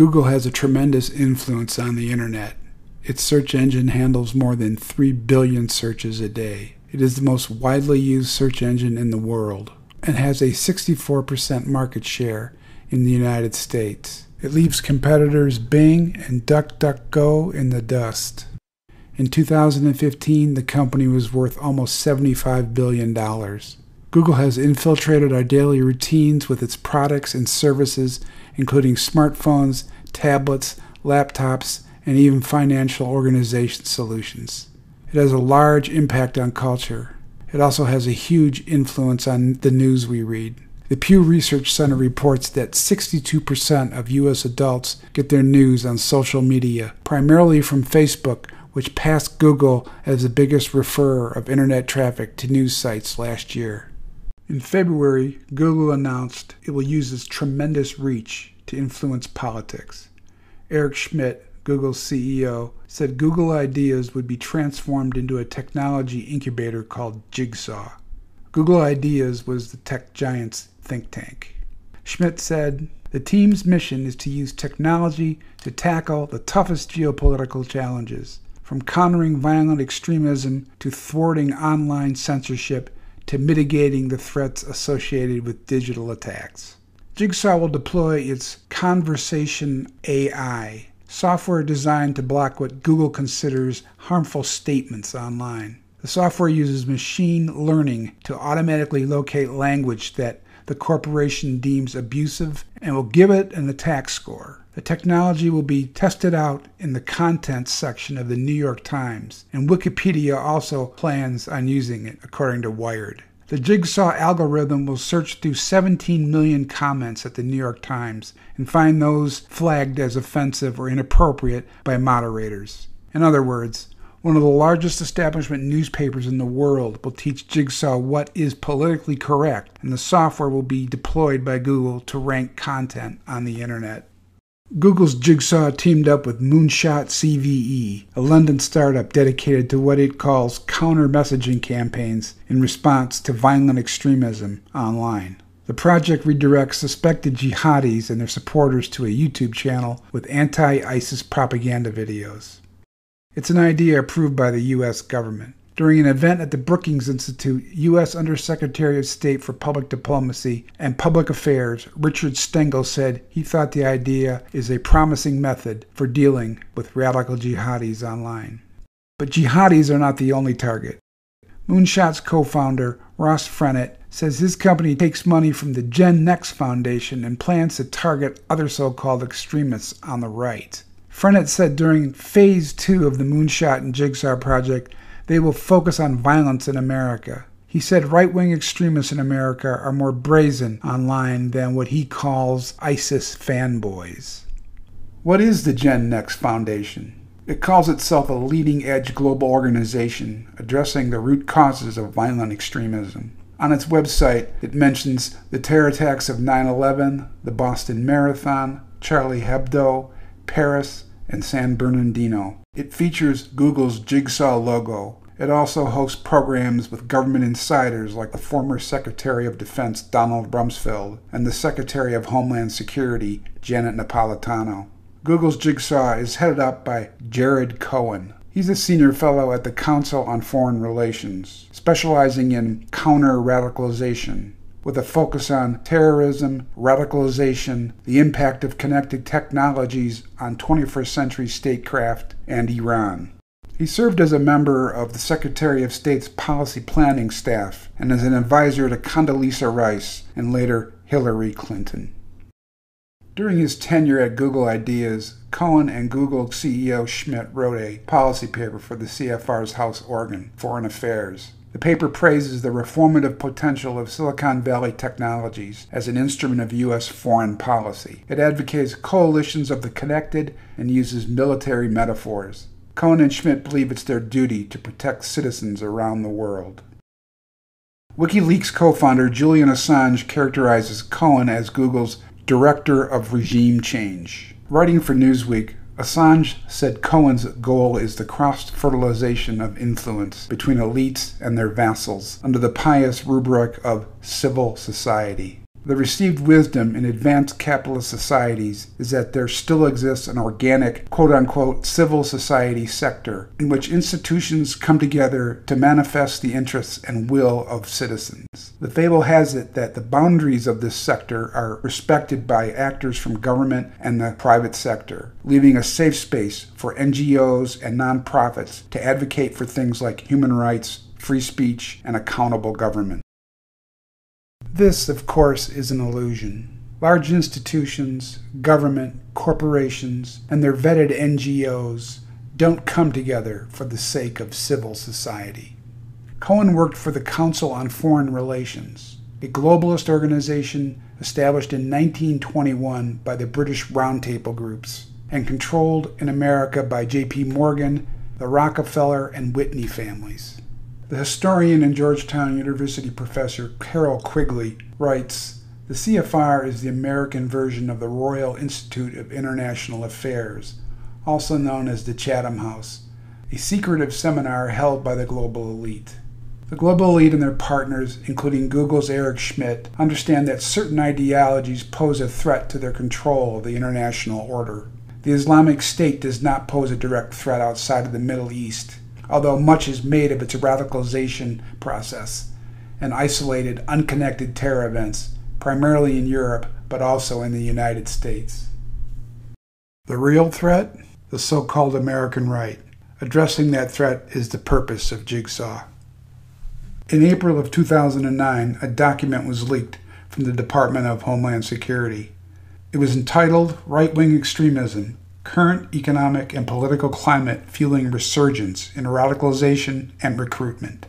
Google has a tremendous influence on the internet. Its search engine handles more than 3 billion searches a day. It is the most widely used search engine in the world and has a 64% market share in the United States. It leaves competitors Bing and DuckDuckGo in the dust. In 2015, the company was worth almost $75 billion. Google has infiltrated our daily routines with its products and services, including smartphones, tablets, laptops, and even financial organization solutions. It has a large impact on culture. It also has a huge influence on the news we read. The Pew Research Center reports that 62% of U.S. adults get their news on social media, primarily from Facebook, which passed Google as the biggest referrer of internet traffic to news sites last year. In February, Google announced it will use its tremendous reach to influence politics. Eric Schmidt, Google's CEO, said Google Ideas would be transformed into a technology incubator called Jigsaw. Google Ideas was the tech giant's think tank. Schmidt said, "The team's mission is to use technology to tackle the toughest geopolitical challenges, from countering violent extremism to thwarting online censorship to mitigating the threats associated with digital attacks." Jigsaw will deploy its Conversation AI, software designed to block what Google considers harmful statements online. The software uses machine learning to automatically locate language that the corporation deems abusive and will give it an attack score. The technology will be tested out in the contents section of the New York Times, and Wikipedia also plans on using it, according to Wired. The Jigsaw algorithm will search through 17 million comments at the New York Times and find those flagged as offensive or inappropriate by moderators. In other words, one of the largest establishment newspapers in the world will teach Jigsaw what is politically correct, and the software will be deployed by Google to rank content on the internet. Google's Jigsaw teamed up with Moonshot CVE, a London startup dedicated to what it calls counter-messaging campaigns in response to violent extremism online. The project redirects suspected jihadis and their supporters to a YouTube channel with anti-ISIS propaganda videos. It's an idea approved by the U.S. government. During an event at the Brookings Institute, U.S. Undersecretary of State for Public Diplomacy and Public Affairs Richard Stengel said he thought the idea is a promising method for dealing with radical jihadis online. But jihadis are not the only target. Moonshot's co-founder, Ross Frennett, says his company takes money from the Gen Next Foundation and plans to target other so-called extremists on the right. Frennett said during Phase 2 of the Moonshot and Jigsaw project, they will focus on violence in America. He said right-wing extremists in America are more brazen online than what he calls ISIS fanboys. What is the Gen Next Foundation? It calls itself a leading-edge global organization addressing the root causes of violent extremism. On its website, it mentions the terror attacks of 9/11, the Boston Marathon, Charlie Hebdo, Paris, and San Bernardino. It features Google's Jigsaw logo. It also hosts programs with government insiders like the former Secretary of Defense Donald Rumsfeld and the Secretary of Homeland Security Janet Napolitano. Google's Jigsaw is headed up by Jared Cohen. He's a senior fellow at the Council on Foreign Relations, specializing in counter-radicalization, with a focus on terrorism, radicalization, the impact of connected technologies on 21st century statecraft, and Iran. He served as a member of the Secretary of State's policy planning staff and as an advisor to Condoleezza Rice and later Hillary Clinton. During his tenure at Google Ideas, Cohen and Google CEO Schmidt wrote a policy paper for the CFR's House organ, Foreign Affairs. The paper praises the reformative potential of Silicon Valley technologies as an instrument of U.S. foreign policy. It advocates coalitions of the connected and uses military metaphors. Cohen and Schmidt believe it's their duty to protect citizens around the world. WikiLeaks co-founder Julian Assange characterizes Cohen as Google's director of regime change. Writing for Newsweek, Assange said Cohen's goal is the cross-fertilization of influence between elites and their vassals under the pious rubric of civil society. The received wisdom in advanced capitalist societies is that there still exists an organic, quote-unquote, civil society sector in which institutions come together to manifest the interests and will of citizens. The fable has it that the boundaries of this sector are respected by actors from government and the private sector, leaving a safe space for NGOs and nonprofits to advocate for things like human rights, free speech, and accountable government. This, of course, is an illusion. Large institutions, government, corporations, and their vetted NGOs don't come together for the sake of civil society. Cohen worked for the Council on Foreign Relations, a globalist organization established in 1921 by the British Roundtable groups and controlled in America by J.P. Morgan, the Rockefeller, and Whitney families. The historian and Georgetown University professor Carol Quigley writes, "The CFR is the American version of the Royal Institute of International Affairs, also known as the Chatham House, a secretive seminar held by the global elite. The global elite and their partners, including Google's Eric Schmidt, understand that certain ideologies pose a threat to their control of the international order. The Islamic State does not pose a direct threat outside of the Middle East, although much is made of its radicalization process and isolated, unconnected terror events, primarily in Europe, but also in the United States. The real threat? The so-called American right. Addressing that threat is the purpose of Jigsaw." In April of 2009, a document was leaked from the Department of Homeland Security. It was entitled "Right-Wing Extremism, Current Economic and Political Climate Fueling Resurgence in Radicalization and Recruitment."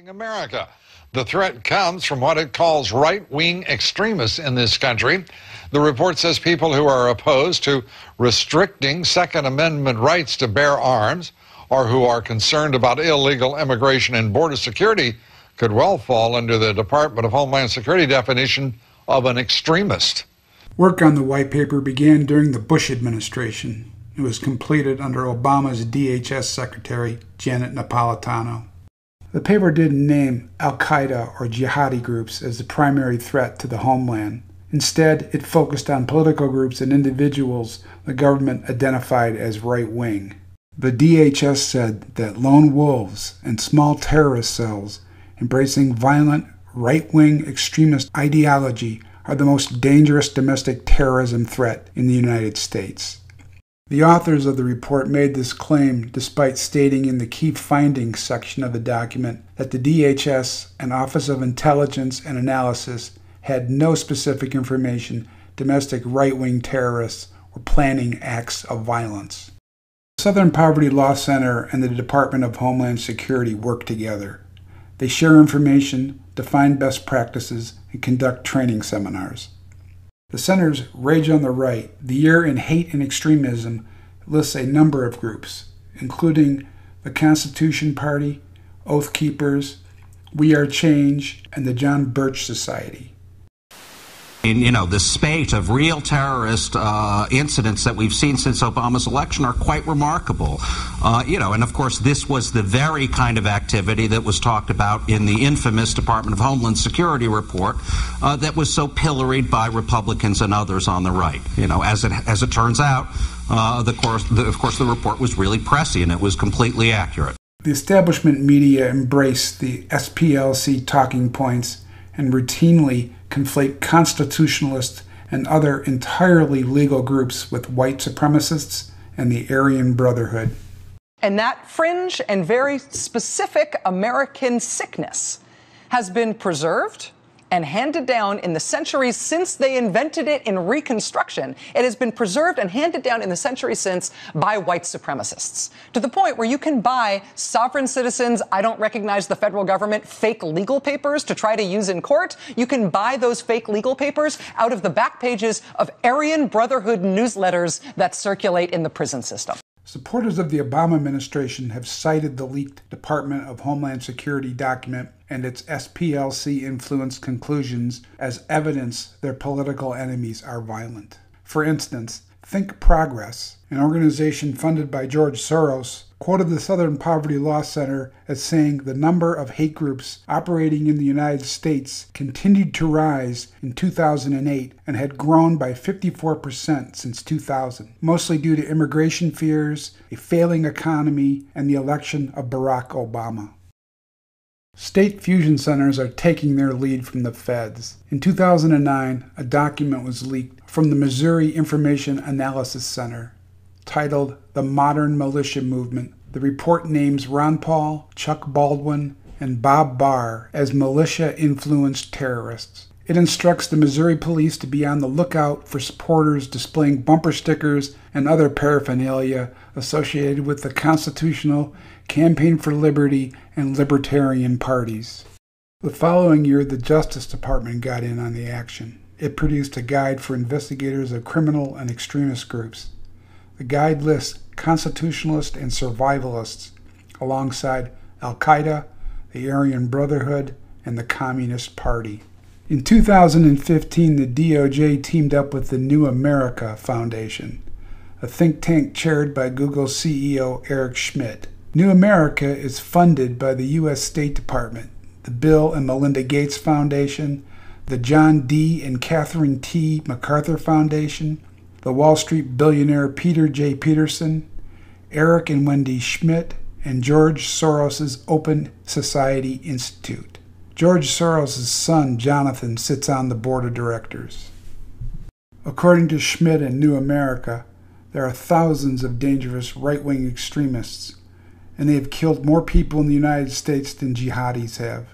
America. The threat comes from what it calls right-wing extremists in this country. The report says people who are opposed to restricting Second Amendment rights to bear arms or who are concerned about illegal immigration and border security could well fall under the Department of Homeland Security definition of an extremist. Work on the white paper began during the Bush administration. It was completed under Obama's DHS Secretary, Janet Napolitano. The paper didn't name al-Qaeda or jihadi groups as the primary threat to the homeland. Instead, it focused on political groups and individuals the government identified as right-wing. The DHS said that lone wolves and small terrorist cells embracing violent, right-wing extremist ideology are the most dangerous domestic terrorism threat in the United States. The authors of the report made this claim despite stating in the key findings section of the document that the DHS and Office of Intelligence and Analysis had no specific information domestic right-wing terrorists were planning acts of violence. The Southern Poverty Law Center and the Department of Homeland Security work together. They share information, define best practices, and conduct training seminars. The center's Rage on the Right, the Year in Hate and Extremism, lists a number of groups, including the Constitution Party, Oath Keepers, We Are Change, and the John Birch Society. The spate of real terrorist incidents that we've seen since Obama's election are quite remarkable. And of course, this was the very kind of activity that was talked about in the infamous Department of Homeland Security report that was so pilloried by Republicans and others on the right. As it turns out, of course, the report was really prescient. It was completely accurate. The establishment media embrace the SPLC talking points and routinely conflate constitutionalists and other entirely legal groups with white supremacists and the Aryan Brotherhood. And that fringe and very specific American sickness has been preserved and handed down in the centuries since they invented it in Reconstruction. It has been preserved and handed down in the centuries since by white supremacists, to the point where you can buy sovereign citizens, I don't recognize the federal government, fake legal papers to try to use in court. You can buy those fake legal papers out of the back pages of Aryan Brotherhood newsletters that circulate in the prison system. Supporters of the Obama administration have cited the leaked Department of Homeland Security document and its SPLC-influenced conclusions as evidence their political enemies are violent. For instance, Think Progress, an organization funded by George Soros, quoted the Southern Poverty Law Center as saying the number of hate groups operating in the United States continued to rise in 2008 and had grown by 54% since 2000, mostly due to immigration fears, a failing economy, and the election of Barack Obama. State fusion centers are taking their lead from the feds. In 2009, a document was leaked from the Missouri Information Analysis Center titled The Modern Militia Movement. The report names Ron Paul, Chuck Baldwin, and Bob Barr as militia-influenced terrorists. It instructs the Missouri police to be on the lookout for supporters displaying bumper stickers and other paraphernalia associated with the Constitutional, Campaign for Liberty, and Libertarian parties. The following year, the Justice Department got in on the action. It produced a guide for investigators of criminal and extremist groups. The guide lists constitutionalists and survivalists alongside Al-Qaeda, the Aryan Brotherhood, and the Communist Party. In 2015, the DOJ teamed up with the New America Foundation, a think tank chaired by Google CEO Eric Schmidt. New America is funded by the U.S. State Department, the Bill and Melinda Gates Foundation, the John D. and Catherine T. MacArthur Foundation, the Wall Street billionaire Peter J. Peterson, Eric and Wendy Schmidt, and George Soros' Open Society Institute. George Soros' son, Jonathan, sits on the board of directors. According to Schmidt and New America, there are thousands of dangerous right-wing extremists, and they have killed more people in the United States than jihadis have.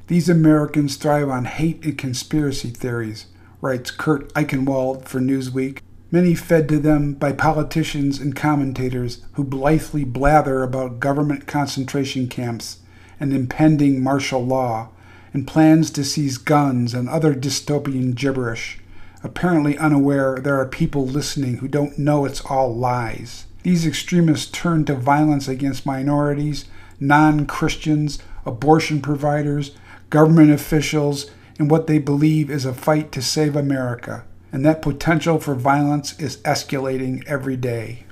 These Americans thrive on hate and conspiracy theories, writes Kurt Eichenwald for Newsweek, many fed to them by politicians and commentators who blithely blather about government concentration camps and impending martial law and plans to seize guns and other dystopian gibberish, apparently unaware there are people listening who don't know it's all lies. These extremists turn to violence against minorities, non-Christians, abortion providers, government officials, in what they believe is a fight to save America, and that potential for violence is escalating every day.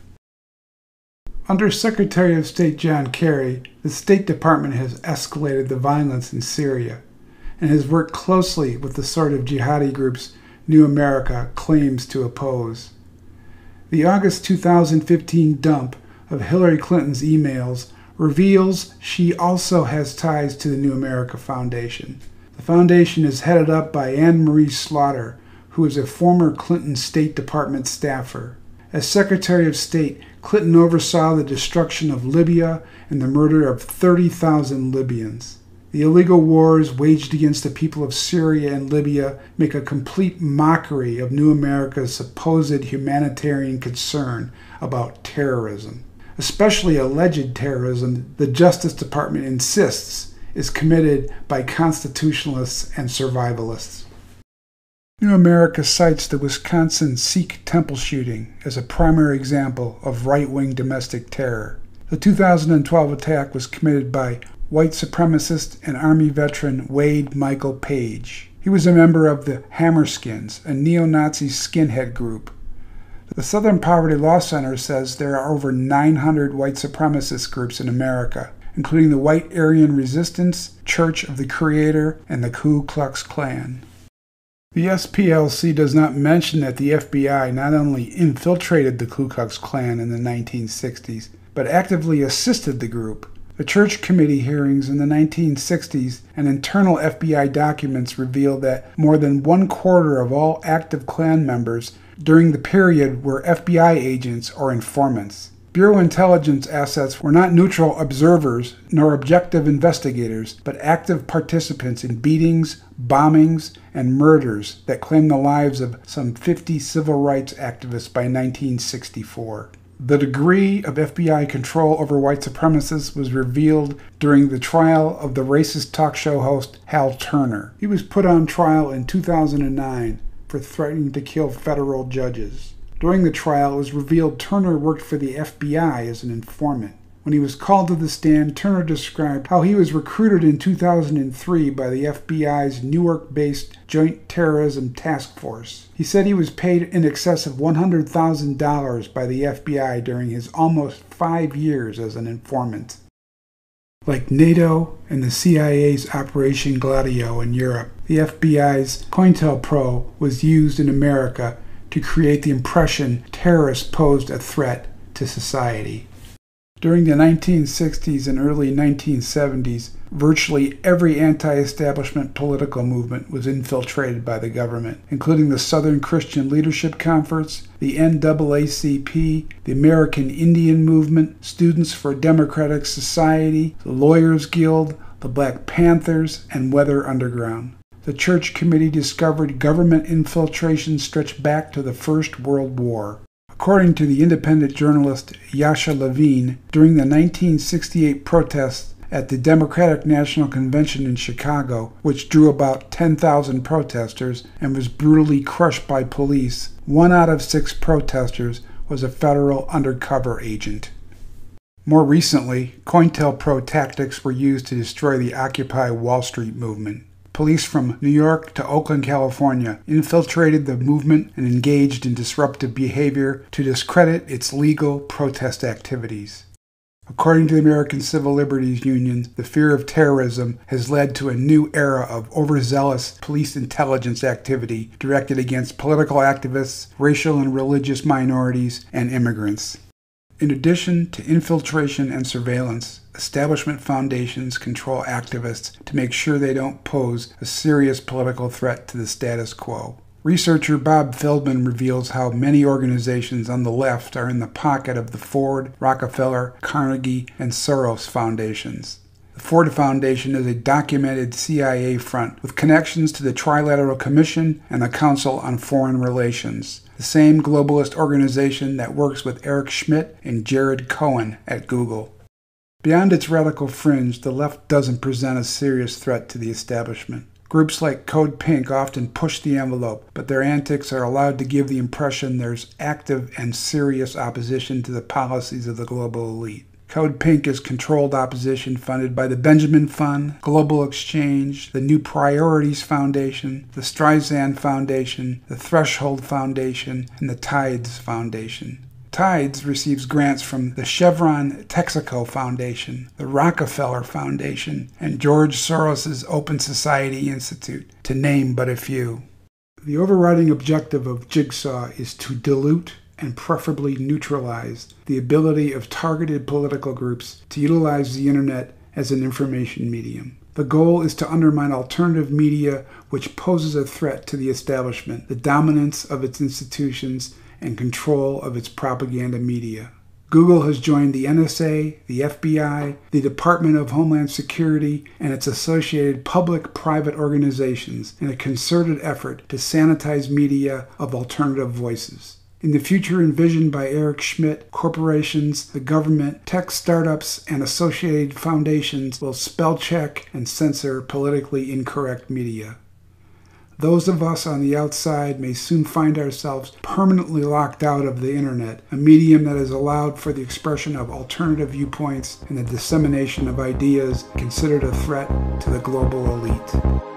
Under Secretary of State John Kerry, the State Department has escalated the violence in Syria and has worked closely with the sort of jihadi groups New America claims to oppose. The August 2015 dump of Hillary Clinton's emails reveals she also has ties to the New America Foundation. The foundation is headed up by Anne Marie Slaughter, who is a former Clinton State Department staffer. As Secretary of State, Clinton oversaw the destruction of Libya and the murder of 30,000 Libyans. The illegal wars waged against the people of Syria and Libya make a complete mockery of New America's supposed humanitarian concern about terrorism, especially alleged terrorism the Justice Department insists is committed by constitutionalists and survivalists. New America cites the Wisconsin Sikh temple shooting as a primary example of right-wing domestic terror. The 2012 attack was committed by white supremacist and Army veteran Wade Michael Page. He was a member of the Hammerskins, a neo-Nazi skinhead group. The Southern Poverty Law Center says there are over 900 white supremacist groups in America, including the White Aryan Resistance, Church of the Creator, and the Ku Klux Klan. The SPLC does not mention that the FBI not only infiltrated the Ku Klux Klan in the 1960s, but actively assisted the group. The church committee hearings in the 1960s and internal FBI documents reveal that more than 1/4 of all active Klan members during the period were FBI agents or informants. Bureau intelligence assets were not neutral observers nor objective investigators, but active participants in beatings, bombings, and murders that claimed the lives of some 50 civil rights activists by 1964. The degree of FBI control over white supremacists was revealed during the trial of the racist talk show host Hal Turner. He was put on trial in 2009 for threatening to kill federal judges. During the trial, it was revealed Turner worked for the FBI as an informant. When he was called to the stand, Turner described how he was recruited in 2003 by the FBI's Newark-based Joint Terrorism Task Force. He said he was paid in excess of $100,000 by the FBI during his almost 5 years as an informant. Like NATO and the CIA's Operation Gladio in Europe, the FBI's COINTELPRO was used in America to create the impression terrorists posed a threat to society. During the 1960s and early 1970s, virtually every anti-establishment political movement was infiltrated by the government, including the Southern Christian Leadership Conference, the NAACP, the American Indian Movement, Students for a Democratic Society, the Lawyers Guild, the Black Panthers, and Weather Underground. The Church Committee discovered government infiltration stretched back to the First World War. According to the independent journalist Yasha Levine, during the 1968 protests at the Democratic National Convention in Chicago, which drew about 10,000 protesters and was brutally crushed by police, 1 out of 6 protesters was a federal undercover agent. More recently, COINTELPRO tactics were used to destroy the Occupy Wall Street movement. Police from New York to Oakland, California, infiltrated the movement and engaged in disruptive behavior to discredit its legal protest activities. According to the American Civil Liberties Union, the fear of terrorism has led to a new era of overzealous police intelligence activity directed against political activists, racial and religious minorities, and immigrants. In addition to infiltration and surveillance, establishment foundations control activists to make sure they don't pose a serious political threat to the status quo. Researcher Bob Feldman reveals how many organizations on the left are in the pocket of the Ford, Rockefeller, Carnegie, and Soros foundations. The Ford Foundation is a documented CIA front with connections to the Trilateral Commission and the Council on Foreign Relations, the same globalist organization that works with Eric Schmidt and Jared Cohen at Google. Beyond its radical fringe, the left doesn't present a serious threat to the establishment. Groups like Code Pink often push the envelope, but their antics are allowed to give the impression there's active and serious opposition to the policies of the global elite. Code Pink is controlled opposition funded by the Benjamin Fund, Global Exchange, the New Priorities Foundation, the Streisand Foundation, the Threshold Foundation, and the Tides Foundation. Tides receives grants from the Chevron Texaco Foundation, the Rockefeller Foundation, and George Soros' Open Society Institute, to name but a few. The overriding objective of Jigsaw is to dilute and preferably neutralize the ability of targeted political groups to utilize the internet as an information medium. The goal is to undermine alternative media which poses a threat to the establishment, the dominance of its institutions, and control of its propaganda media. Google has joined the NSA, the FBI, the Department of Homeland Security, and its associated public-private organizations in a concerted effort to sanitize media of alternative voices. In the future envisioned by Eric Schmidt, corporations, the government, tech startups, and associated foundations will spell check and censor politically incorrect media. Those of us on the outside may soon find ourselves permanently locked out of the internet, a medium that has allowed for the expression of alternative viewpoints and the dissemination of ideas considered a threat to the global elite.